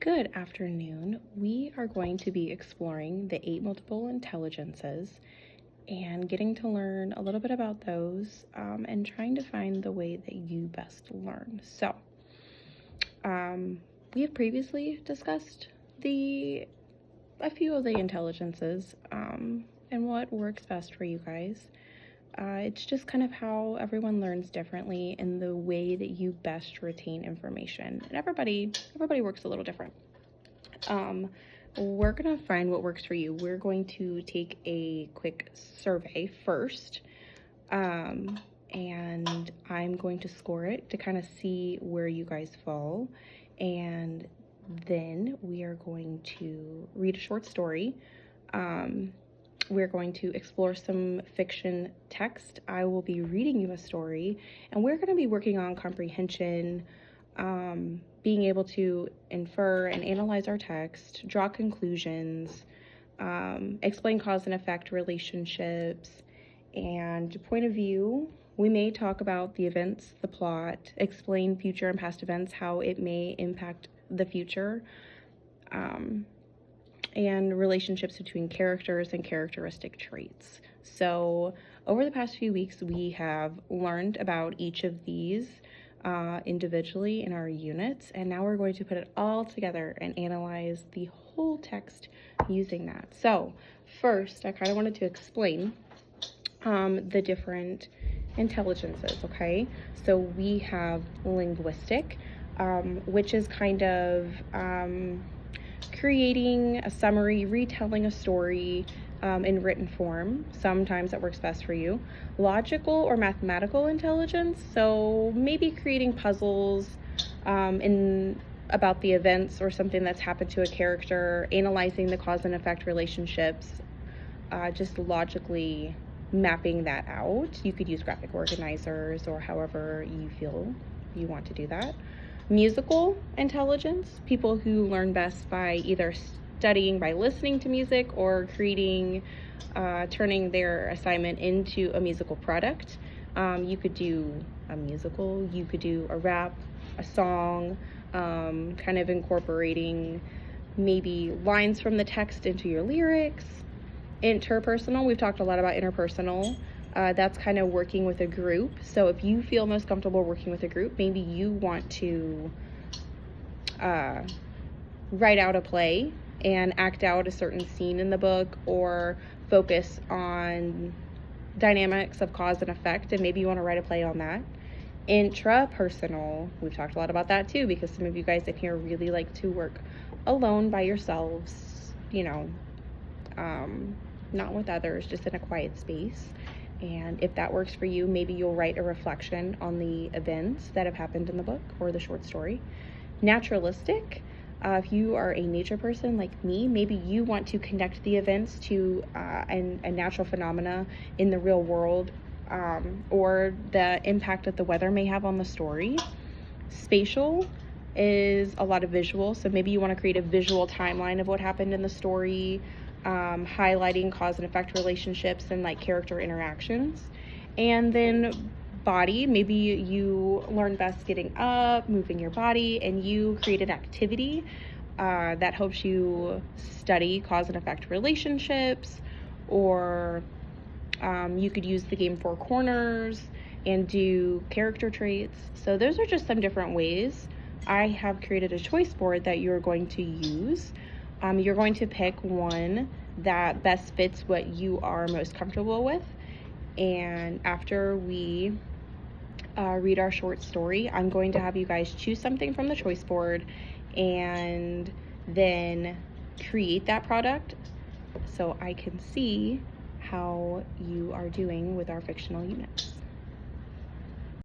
Good afternoon. We are going to be exploring the eight multiple intelligences and getting to learn a little bit about those and trying to find the way that you best learn. So, we have previously discussed a few of the intelligences and what works best for you guys. It's just kind of how everyone learns differently and the way that you best retain information. And everybody works a little different. We're gonna find what works for you. We're going to take a quick survey first, and I'm going to score it to kind of see where you guys fall, and then we are going to read a short story. We're going to explore some fiction text. I will be reading you a story, and we're going to be working on comprehension, being able to infer and analyze our text, draw conclusions, explain cause and effect relationships, and point of view. We may talk about the events, the plot, explain future and past events, how it may impact the future, and relationships between characters and characteristic traits. So over the past few weeks, we have learned about each of these individually in our units, and now we're going to put it all together and analyze the whole text using that. So first, I kind of wanted to explain the different intelligences, okay? So we have linguistic, which is kind of creating a summary, retelling a story in written form. Sometimes that works best for you. Logical or mathematical intelligence, so maybe creating puzzles about the events or something that's happened to a character, analyzing the cause and effect relationships, just logically mapping that out. You could use graphic organizers or however you feel you want to do that. Musical intelligence, people who learn best by either studying by listening to music or creating, turning their assignment into a musical product. You could do a musical, you could do a rap, a song, kind of incorporating maybe lines from the text into your lyrics. Interpersonal, we've talked a lot about interpersonal. That's kind of working with a group. So if you feel most comfortable working with a group, maybe you want to write out a play and act out a certain scene in the book, or focus on dynamics of cause and effect, and maybe you want to write a play on that. Intrapersonal, we've talked a lot about that too, because some of you guys in here really like to work alone by yourselves, not with others, just in a quiet space. And if that works for you, maybe you'll write a reflection on the events that have happened in the book or the short story. Naturalistic, if you are a nature person like me, maybe you want to connect the events to a natural phenomena in the real world, or the impact that the weather may have on the story. Spatial is a lot of visual, so maybe you want to create a visual timeline of what happened in the story, highlighting cause and effect relationships and like character interactions. And then body, maybe you learn best getting up, moving your body, and you create an activity that helps you study cause and effect relationships, or you could use the game Four Corners and do character traits. So those are just some different ways. I have created a choice board that you're going to use. You're going to pick one that best fits what you are most comfortable with. And after we read our short story, I'm going to have you guys choose something from the choice board and then create that product so I can see how you are doing with our fictional units.